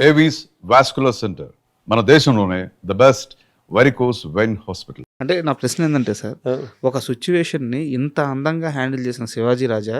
Avis vascular centre మన దేశంలోనే the best varicose vein hospital. అంటే నా ప్రశ్న ఏంటంటే సార్, ఒక సిచ్యువేషన్ని ఇంత అందంగా హ్యాండిల్ చేసిన శివాజీ రాజా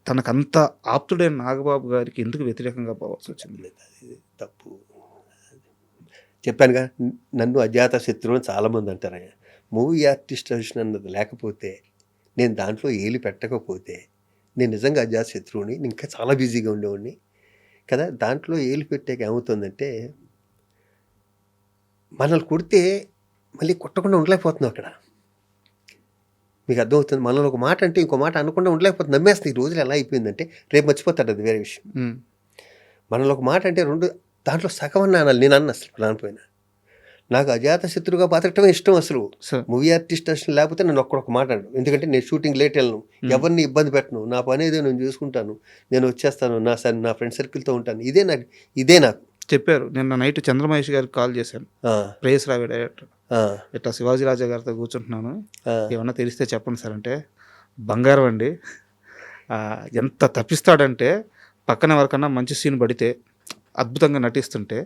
తనకంత ఆప్తుడైన నాగబాబు గారికి ఎందుకు వ్యతిరేకంగా పోవాల్సి వచ్చింది? అది తప్పు. చెప్పానుగా, నన్ను అజాత శత్రువు అని చాలామంది అంటారు. మూవీ ఆర్టిస్ట్ అన్నది లేకపోతే, నేను దాంట్లో ఏలి పెట్టకపోతే, నేను నిజంగా అజాత శత్రువుని, ఇంకా చాలా బిజీగా ఉండేవాడిని కదా. దాంట్లో ఏలి పెట్టాక ఏమవుతుందంటే, మనల్ని కొడితే మళ్ళీ కొట్టకుండా ఉండలేకపోతున్నాం అక్కడ. మీకు అర్థమవుతుంది. మనల్ని ఒక మాట అంటే ఇంకో మాట అనకుండా ఉండలేకపోతుంది. నమ్మేస్తుంది. ఈ రోజులు ఎలా అయిపోయిందంటే, రేపు మర్చిపోతాడు, అది వేరే విషయం. మనల్ని ఒక మాట అంటే రెండు దాంట్లో సగం అనాలి. నేను అన్న అసలు రానిపోయినా నాకు అజాత శత్రువుగా బతకటమే ఇష్టం. అసలు మూవీ ఆర్టిస్ట్ అసలు లేకపోతే నేను ఒక్కొక్క మాట అన్నాను. ఎందుకంటే నేను షూటింగ్ లేట్ వెళ్ళను, ఎవరిని ఇబ్బంది పెట్టను, నా పని ఏదో నేను చూసుకుంటాను, నేను వచ్చేస్తాను, నా ఫ్రెండ్ సర్కిల్తో ఉంటాను. ఇదే నాకు చెప్పారు. నిన్న నైట్ చంద్రమహేష్ గారికి కాల్ చేశాను, ప్రేయస్ రావి డైరెక్టర్. ఇట్లా శివాజీ రాజా గారితో కూర్చుంటున్నాను, ఏమన్నా తెలిస్తే చెప్పండి సార్ అంటే, బంగారం అండి, ఎంత తప్పిస్తాడంటే పక్కన ఎవరికన్నా మంచి సీన్ పడితే అద్భుతంగా నటిస్తుంటే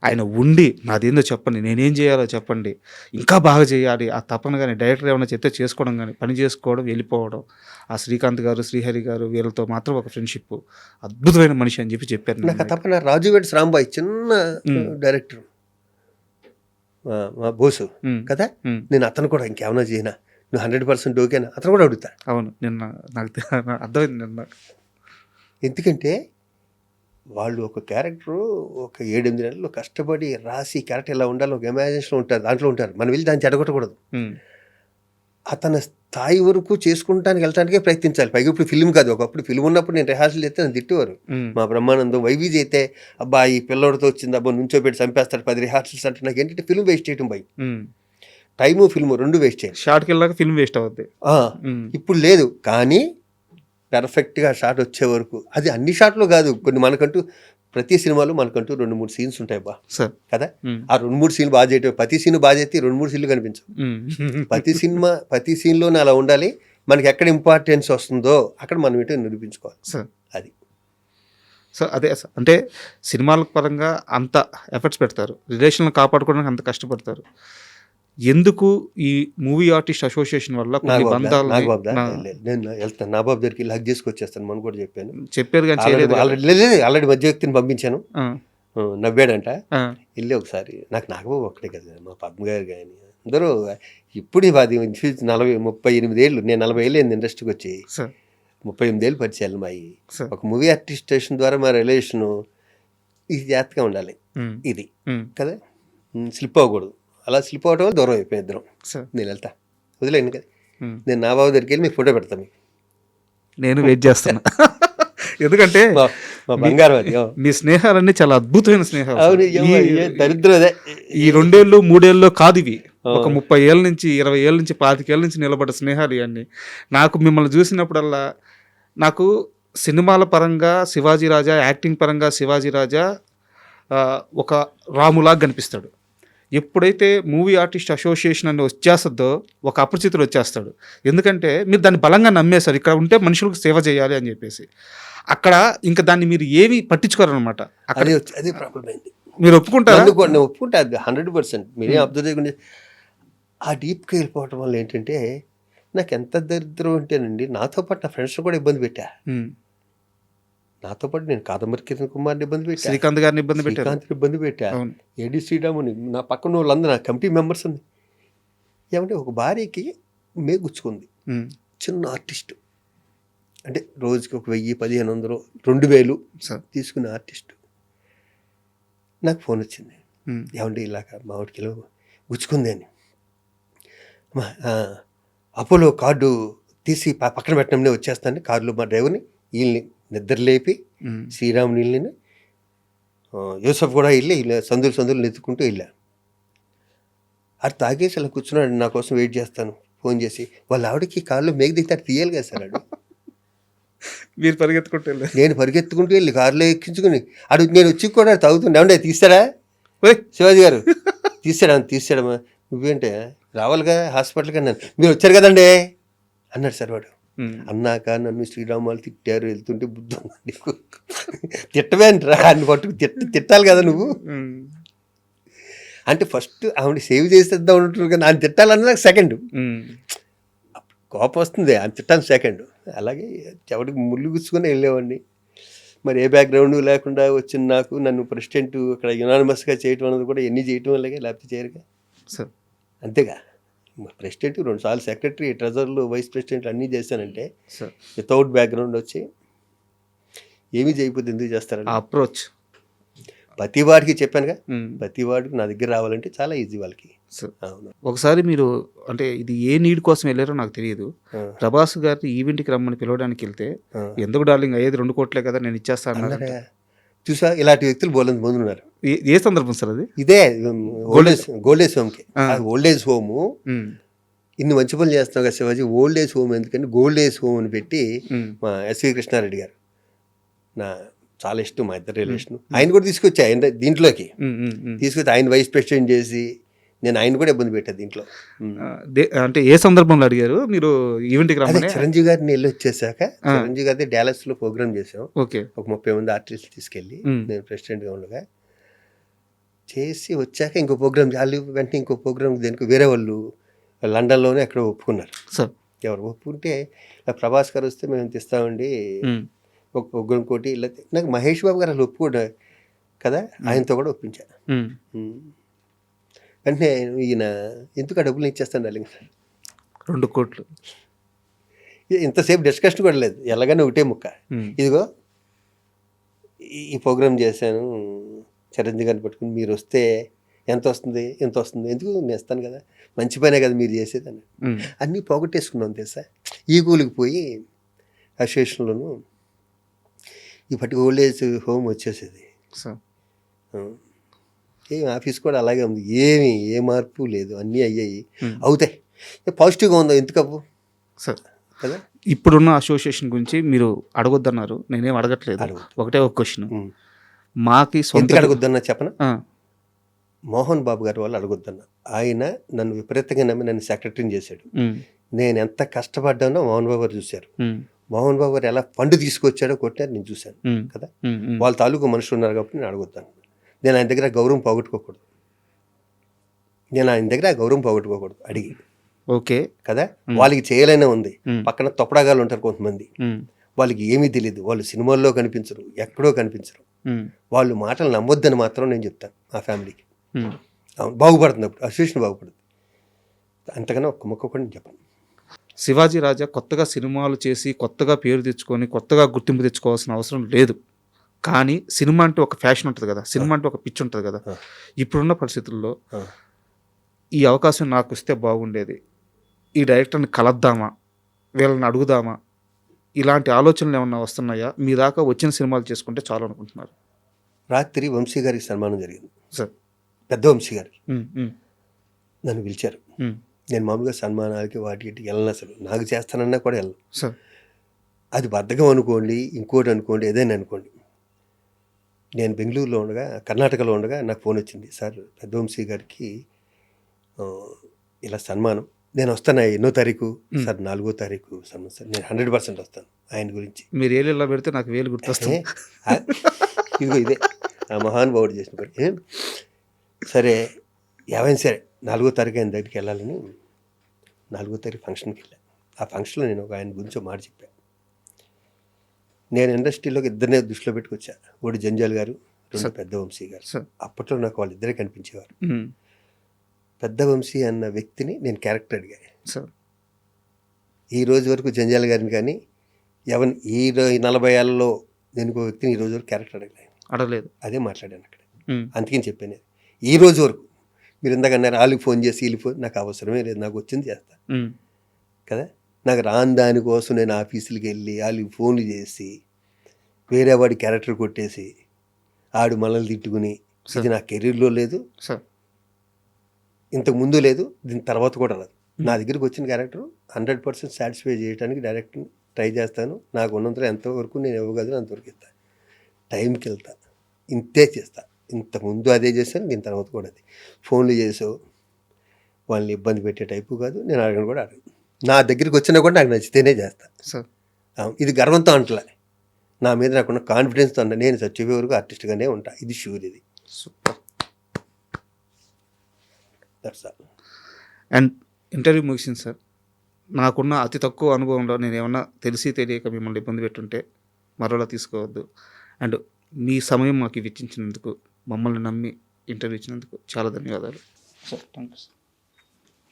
ఆయన ఉండి నాదేందో చెప్పండి, నేనేం చేయాలో చెప్పండి, ఇంకా బాగా చేయాలి, ఆ తపన కానీ డైరెక్టర్ ఏమైనా చెప్తే చేసుకోవడం కానీ, పని చేసుకోవడం, వెళ్ళిపోవడం. ఆ శ్రీకాంత్ గారు, శ్రీహరి గారు వీళ్ళతో మాత్రం ఒక ఫ్రెండ్షిప్, అద్భుతమైన మనిషి అని చెప్పారు. నాకు తపన రాజువేడ్స్ రాంబాయ్ చిన్న డైరెక్టర్, మా బోసు కదా, నేను అతను కూడా ఇంకేమైనా చేయనా, నువ్వు 100% ఓకేనా, అతను కూడా అడుగుతా. అవును, నిన్న నాకు అర్థమైంది నిన్న. ఎందుకంటే వాళ్ళు ఒక క్యారెక్టరు ఒక 7-8 నెలలు కష్టపడి రాసి క్యారెక్టర్ ఎలా ఉండాలో ఒక ఇమాజినేషన్ ఉంటారు, దాంట్లో ఉంటారు. మనం వెళ్ళి దాన్ని చెడగొట్టకూడదు. అతని స్థాయి వరకు చేసుకుంటానికి వెళ్ళటానికే ప్రయత్నించాలి. పైగా ఇప్పుడు ఫిల్మ్ కాదు, ఒకప్పుడు ఫిల్మ్ ఉన్నప్పుడు నేను రిహార్సల్ చేస్తే నన్ను తిట్టేవారు. మా బ్రహ్మానందం వైవీజ్ అయితే, అబ్బా ఈ పిల్లోడితో వచ్చింది, అబ్బా నుంచోబెట్టి చంపేస్తాడు 10 రిహార్సల్స్ అంటే, నాకు ఏంటంటే ఫిల్మ్ వేస్ట్ చేయడం బై, టైము ఫిల్మ్ రెండు వేస్ట్ చేయాలి. షార్ట్కి వెళ్ళాక ఫిల్మ్ వేస్ట్ అవుద్ది. ఇప్పుడు లేదు, కానీ పర్ఫెక్ట్గా షాట్ వచ్చే వరకు, అది అన్ని షాట్లు కాదు, కొన్ని మనకంటూ ప్రతి సినిమాలో మనకంటూ 2-3 సీన్స్ ఉంటాయి బా కదా. ఆ 2-3 సీన్లు బాగా చేయటం, ప్రతి సీన్ బాగా చేస్తే 2-3 సీన్లు కనిపించవు. ప్రతి సీన్లోనే అలా ఉండాలి. మనకి ఎక్కడ ఇంపార్టెన్స్ వస్తుందో అక్కడ మనం ఏంటో నిరూపించుకోవాలి. అది సో అదే అంటే సినిమాల పరంగా అంత ఎఫర్ట్స్ పెడతారు, రిలేషన్లు కాపాడుకోవడానికి అంత కష్టపడతారు. ఎందుకు ఈ మూవీ ఆర్టిస్ట్ అసోసియేషన్ వల్ల కొన్ని బంధాలు? నేను వెళ్తాను, నాబాబు దగ్గరికి హగ్ చేసుకొచ్చేస్తాను, మనం కూడా చెప్పారు కానీ ఆల్రెడీ మధ్య వ్యక్తిని పంపించాను, నవ్వాడంట. వెళ్ళి ఒకసారి నాకు నాగబాబు ఒక్కడే కదా, మా పద్మ గారు కానీ అందరూ. ఇప్పుడు 38 ఏళ్ళు, నేను 40 ఏళ్ళు అయింది ఇండస్ట్రీకి వచ్చి, 38 ఏళ్ళు పరిచయాలు మాయి. ఒక మూవీ ఆర్టిస్ట్ స్టేషన్ ద్వారా మా రిలేషను ఇది జాగ్రత్తగా ఉండాలి, ఇది కదా, స్లిప్ అవ్వకూడదు. అలా స్లిప్ అవటం వల్ల దూరం అయిపోయి ఇద్దరం. నేను వెళ్తా, వదిలేండి కదా, నేను నా బాబు దగ్గరికి వెళ్ళి మీకు ఫోటో పెడతాను. నేను వెయిట్ చేస్తాను, ఎందుకంటే మా బంగారం అది. మీ స్నేహాలన్నీ చాలా అద్భుతమైన స్నేహాలు. దరిద్రం అదే, ఈ 2 ఏళ్ళు 3 ఏళ్ళు కాదు, ఇవి ఒక 30 ఏళ్ళ నుంచి 20 ఏళ్ళ నుంచి 25 ఏళ్ళ నుంచి నిలబడ్డ స్నేహాలు ఇవన్నీ. నాకు మిమ్మల్ని చూసినప్పుడల్లా నాకు సినిమాల పరంగా శివాజీ రాజా, యాక్టింగ్ పరంగా శివాజీ రాజా ఒక రాములాగా కనిపిస్తాడు. ఎప్పుడైతే మూవీ ఆర్టిస్ట్ అసోసియేషన్ అని వచ్చేస్తుందో ఒక అపరిచితుడు వచ్చేస్తాడు. ఎందుకంటే మీరు దాన్ని బలంగా నమ్మేశారు, ఇక్కడ ఉంటే మనుషులకు సేవ చేయాలి అని చెప్పేసి. అక్కడ ఇంకా దాన్ని మీరు ఏవి పట్టించుకోరనమాట. అదే ప్రాబ్లం అయింది. మీరు ఒప్పుకుంటారు? నేను ఒప్పుకుంటా 100%. మీరేం అబ్జర్వ్ చేయకుండా ఆ డీప్కి వెళ్ళిపోవటం వల్ల ఏంటంటే, నాకు ఎంత దరిద్రం ఉంటేనండి, నాతో పాటు నా ఫ్రెండ్స్ కూడా ఇబ్బంది పెట్టా. నాతో పాటు నేను కాదంబరి కిరణ్ కుమార్ని ఇబ్బంది పెట్టా, శ్రీకాంత్ గారిని ఇబ్బంది పెట్టా, ఏడి శ్రీరాముని, నా పక్కన వాళ్ళందరూ నా కమిటీ మెంబర్స్ ఉంది. ఏమంటే ఒక భార్యకి మేగుచ్చుకుంది, చిన్న ఆర్టిస్టు, అంటే రోజుకి ఒక 1000, 1500, 2000 తీసుకునే ఆర్టిస్టు. నాకు ఫోన్ వచ్చింది, ఏమంటే ఇలాగ మా వాడికి గుచ్చుకుంది అని. అపోలో కార్డు తీసి పక్కన పెట్టడంలో వచ్చేస్తాను, కారులో మా డ్రైవర్ని వీళ్ళని నిద్రలేపి, శ్రీరాముని వెళ్ళిన యూసఫ్ కూడా వెళ్ళి సందులు నెత్తుకుంటూ వెళ్ళా. అది తాగేసి అలా కూర్చున్నాడు, నా కోసం వెయిట్ చేస్తాను, ఫోన్ చేసి. వాళ్ళ ఆవిడకి కారులో మేఘ దిగితే అది తీయాలి కదా సార్. మీరు పరిగెత్తుకుంటూ వెళ్ళారు, నేను పరిగెత్తుకుంటూ వెళ్ళి కారులో ఎక్కించుకుని నేను వచ్చి కూడా తాగుతుండే. ఏమంటే తీస్తాడా శివాజీ గారు, తీసాడమ్మా, నువ్వేంటే రావాలిగా హాస్పిటల్కి అన్నాను. మీరు వచ్చారు కదండి అన్నాడు సార్ వాడు. అన్నాక నన్ను శ్రీరామ్ వాళ్ళు తిట్టారు, వెళ్తుంటే బుద్ధి ఉందా నీకు? తిట్టవేంట్రా అని పట్టుకు తిట్టాలి కదా నువ్వు. అంటే ఫస్ట్ ఆవిడ సేవ్ చేసేద్దాం ఉంటున్నారు కానీ ఆయన తిట్టాలన్నా సెకండ్ కోపం వస్తుంది, ఆయన తిట్టాను సెకండ్. అలాగే ఎవరికి ముళ్ళు గుచ్చుకొని వెళ్ళేవాడిని. మరి ఏ బ్యాక్గ్రౌండ్ లేకుండా వచ్చిన నాకు నన్ను ప్రెసిడెంట్ అక్కడ యునానిమస్గా చేయటం అనేది కూడా ఎన్ని చేయటం వల్లగా, లేకపోతే చేయరుగా. అంతేగా, ప్రెసిడెంట్ 2 సార్లు సెక్రటరీ, ట్రెజరర్లు, వైస్ ప్రెసిడెంట్ అన్నీ చేశానంటే వితౌట్ బ్యాక్గ్రౌండ్ వచ్చి ఏమీ చేయకపోతే ఎందుకు చేస్తారండి? అప్రోచ్ ప్రతి వాడికి చెప్పానుగా, ప్రతి వాడికి నా దగ్గర రావాలంటే చాలా ఈజీ వాళ్ళకి. అవును. ఒకసారి మీరు అంటే ఇది ఏ నీడ్ కోసం వెళ్ళారో నాకు తెలియదు, ప్రభాస్ గారిని ఈవెంట్కి రమ్మని పిలవడానికి వెళ్తే ఎందుకు డార్లింగ్ అయ్యేది 2 కోట్లే కదా నేను ఇచ్చేస్తాను చూసా. ఇలాంటి వ్యక్తులు బోలంత మంది ఉన్నారు. ఏ సందర్భం సార్ అది? ఇదే ఓల్డేజ్ హోమ్కి. ఓల్డేజ్ హోమ్ ఇన్ని మంచి పనులు చేస్తున్నావు కదా శివాజీ, ఓల్డేజ్ హోమ్ ఎందుకని గోల్డేజ్ హోమ్ అని పెట్టి మా ఎస్వి కృష్ణారెడ్డి గారు, నా చాలా ఇష్టం, మా ఇద్దరు రిలేషన్, ఆయన కూడా తీసుకొచ్చా ఆయన దీంట్లోకి. తీసుకొచ్చి ఆయన వైస్ ప్రెసిడెంట్ చేసి నేను ఆయన కూడా ఇబ్బంది పెట్టా దీంట్లో. అంటే ఏ సందర్భంలో అడిగారు మీరు ఈవెంట్కి రమ్మని? చిరంజీవి గారిని వెళ్ళి వచ్చేసాక, చిరంజీవి గారి డాలస్ లో ప్రోగ్రామ్ చేసాం. ఓకే. ఒక 30 మంది ఆర్టిస్టులు తీసుకెళ్ళి నేను ప్రెసిడెంట్గా ఉండగా చేసి వచ్చాక ఇంకో ప్రోగ్రామ్ వాళ్ళు వెంటనే ఇంకో ప్రోగ్రామ్ దేనికి వేరే వాళ్ళు లండన్లోనే ఎక్కడ ఒప్పుకున్నారు. ఎవరు ఒప్పుకుంటే ప్రభాస్ గారు వస్తే మేము తెస్తామండి ఒక ప్రోగ్రామ్ కోటి ఇలా. నాకు మహేష్ బాబు గారు అసలు ఒప్పుకున్నారు కదా, ఆయనతో కూడా ఒప్పించా. వెంటనే ఈయన ఎందుకు ఆ డబ్బులు ఇచ్చేస్తాను డార్లింగ్ 2 కోట్లు. ఇంతసేపు డిస్కషన్ కూడా లేదు, ఎలాగైనా ఒకటే ముక్క, ఇదిగో ఈ ప్రోగ్రామ్ చేశాను చిరంజీవి గారిని పట్టుకుని, మీరు వస్తే ఎంత వస్తుంది, ఎంత వస్తుంది, ఎందుకు నేను ఇస్తాను కదా, మంచి పనే కదా మీరు చేసేదని. అన్నీ పోగొట్టేసుకున్నాం తెలుసా. ఈ కూలికి పోయి అసోసియేషన్లోను ఈ పట్టి ఓల్డేజ్ హోమ్ వచ్చేసేది. ఏం ఆఫీస్ కూడా అలాగే ఉంది, ఏ మార్పు లేదు, అన్నీ అయ్యాయి, అవుతాయి. పాజిటివ్గా ఉందో ఎందుకవ్వు సార్ కదా. ఇప్పుడున్న అసోసియేషన్ గురించి మీరు అడగొద్దన్నారు, నేనేం అడగట్లేదు, ఒకటే ఒక క్వశ్చన్. మాకి ఎందుకు అడగొద్దన్నా చెప్పనా? మోహన్ బాబు గారి వాళ్ళు అడగొద్దన్నా. ఆయన నన్ను విపరీతంగా నమ్మి నన్ను సెక్రటరీని చేశాడు. నేను ఎంత కష్టపడ్డానో మోహన్ బాబు గారు చూశారు. మోహన్ బాబు గారు ఎలా ఫండ్ తీసుకొచ్చాడో కొట్టారు, నేను చూశాను కదా. వాళ్ళ తాలూకు మనుషులు ఉన్నారు కాబట్టి నేను అడగొద్దాను. నేను ఆయన దగ్గర గౌరవం పోగొట్టుకోకూడదు, అడిగి. ఓకే కదా. వాళ్ళకి చేయలేనే ఉంది, పక్కన తొప్పడాగాలు ఉంటారు కొంతమంది, వాళ్ళకి ఏమీ తెలియదు, వాళ్ళు సినిమాల్లో కనిపించరు, ఎక్కడో కనిపించరు, వాళ్ళు మాటలు నమ్మొద్దని మాత్రం నేను చెప్తాను ఆ ఫ్యామిలీకి. బాగుపడుతుంది అప్పుడు అసోసియేషన్ బాగుపడుతుంది, అంతకన్నా ఒక్క మొక్క కూడా నేను చెప్పను. శివాజీ రాజా కొత్తగా సినిమాలు చేసి కొత్తగా పేరు తెచ్చుకొని కొత్తగా గుర్తింపు తెచ్చుకోవాల్సిన అవసరం లేదు. కానీ సినిమా అంటే ఒక ఫ్యాషన్ ఉంటుంది కదా, సినిమా అంటే ఒక పిచ్చి ఉంటుంది కదా. ఇప్పుడున్న పరిస్థితుల్లో ఈ అవకాశం నాకు వస్తే బాగుండేది, ఈ డైరెక్టర్ని కలద్దామా, వీళ్ళని అడుగుదామా, ఇలాంటి ఆలోచనలు ఏమన్నా వస్తున్నాయా? మీ దాకా వచ్చిన సినిమాలు చేసుకుంటే చాలు అనుకుంటున్నారు? రాత్రి వంశీ గారికి సన్మానం జరిగింది సార్, పెద్ద వంశీ గారికి. నన్ను పిలిచారు. నేను మామూలుగా సన్మానాలకి వాటికి వెళ్ళను, అసలు నాకు చేస్తానన్నా కూడా వెళ్ళను సార్. అది బద్ధకం అనుకోండి, ఇంకోటి అనుకోండి, ఏదైనా అనుకోండి. నేను బెంగళూరులో ఉండగా, కర్ణాటకలో ఉండగా నాకు ఫోన్ వచ్చింది, సార్ పెద్ద వంశీ గారికి ఇలా సన్మానం, నేను వస్తాను, ఎన్నో తారీఖు సార్? 4వ తారీఖు సన్మానం సార్, నేను 100% వస్తాను. ఆయన గురించి మీరు ఏళ్ళ పెడితే నాకు వేలు గుర్తొస్తుంది. ఇదిగో ఇదే ఆ మహానుభావుడు చేసిన పని. సరే ఏమైనా సరే 4వ తారీఖు ఆయన దగ్గరికి వెళ్ళాలని 4వ తారీఖు ఫంక్షన్కి వెళ్ళాను. ఆ ఫంక్షన్లో నేను ఒక ఆయన గురించి మాట చెప్పాను. నేను ఇండస్ట్రీలోకి ఇద్దరినే దృష్టిలో పెట్టుకొచ్చా, ఒకటి జంజాల్ గారు, రెండు పెద్ద వంశీ గారు. అప్పట్లో నాకు వాళ్ళిద్దరే కనిపించేవారు. పెద్ద వంశీ అన్న వ్యక్తిని నేను క్యారెక్టర్ అడిగాను. ఈ రోజు వరకు జంజాల్ గారిని కానీ ఎవరిని ఈ 40 ఏళ్ళలో నేను ఒక వ్యక్తిని ఈ రోజు వరకు క్యారెక్టర్ అడగలేదు. అదే మాట్లాడాను అక్కడ. అందుకని చెప్పాను, ఈ రోజు వరకు మీరు ఇందాక అన్నారు వాళ్ళకి ఫోన్ చేసి వీళ్ళు ఫోన్, నాకు అవసరమే లేదు, నాకు వచ్చింది చేస్తా కదా. నాకు రాని దానికోసం నేను ఆఫీసులకి వెళ్ళి వాళ్ళకి ఫోన్లు చేసి వేరే వాడి క్యారెక్టర్ కొట్టేసి ఆడు మనల్ని తిట్టుకుని, ఇది నా కెరీర్లో లేదు, ఇంతకు ముందు లేదు, దీని తర్వాత కూడా రాదు. నా దగ్గరికి వచ్చిన క్యారెక్టర్ 100% సాటిస్ఫై చేయడానికి డైరెక్ట్ని ట్రై చేస్తాను. నాకు ఉన్నంతలో ఎంతవరకు నేను ఇవ్వగలను అంతవరకు ఇస్తాను, టైంకి వెళ్తా, ఇంతే చేస్తా. ఇంతకుముందు అదే చేశాను, దీని తర్వాత కూడా అది. ఫోన్లు చేసావు వాళ్ళని ఇబ్బంది పెట్టే టైపు కాదు, నేను అడగను కూడా అడగను. నా దగ్గరికి వచ్చినా కూడా నాకు నచ్చితేనే చేస్తా. సార్ ఇది గర్వంతో అంటలే, నా మీద నాకున్న కాన్ఫిడెన్స్తో అంట. నేను చచ్చిపోయే వరకు ఆర్టిస్ట్గానే ఉంటా, ఇది షూర్. ఇది super. That's all. And interview ముగిసింది సార్. నాకున్న అతి తక్కువ అనుభవంలో నేను ఏమన్నా తెలిసి తెలియక మిమ్మల్ని ఇబ్బంది పెట్టుంటే మరోలా తీసుకోవద్దు. అండ్ మీ సమయం మాకు ఇచ్చించినందుకు, మమ్మల్ని నమ్మి ఇంటర్వ్యూ ఇచ్చినందుకు చాలా ధన్యవాదాలు sir. Thank you sir.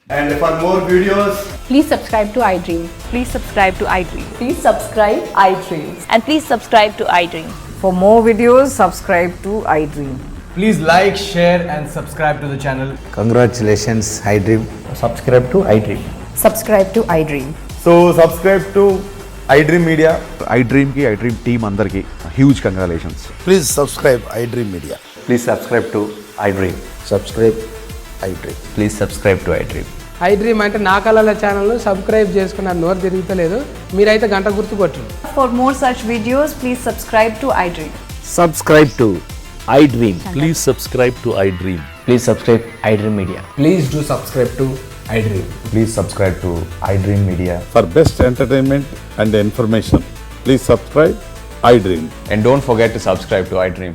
And for more videos, Please subscribe to iDream. Please subscribe to iDream. Please subscribe iDream. And please subscribe to iDream. For more videos, subscribe to iDream. please like, share, and subscribe to the channel. Congratulations, iDream. Subscribe to iDream. Subscribe to iDream. So, subscribe to iDream Media. iDream team అందరికి huge congratulations. Please subscribe iDream Media. Please subscribe to iDream. Subscribe iDream. Please subscribe to iDream. iDream అంటే నా కళల ఛానల్ను subscribe చేసుకున్న నోరు తిరుగుతలేదు, మీరైతే గంట గుర్తు కొట్టండి. For more such videos, please subscribe to iDream. Subscribe to iDream. Please subscribe to iDream. Please subscribe iDream Media. Please do subscribe to iDream. Please subscribe to iDream Media. For best entertainment and information, please subscribe iDream. And don't forget to subscribe to iDream.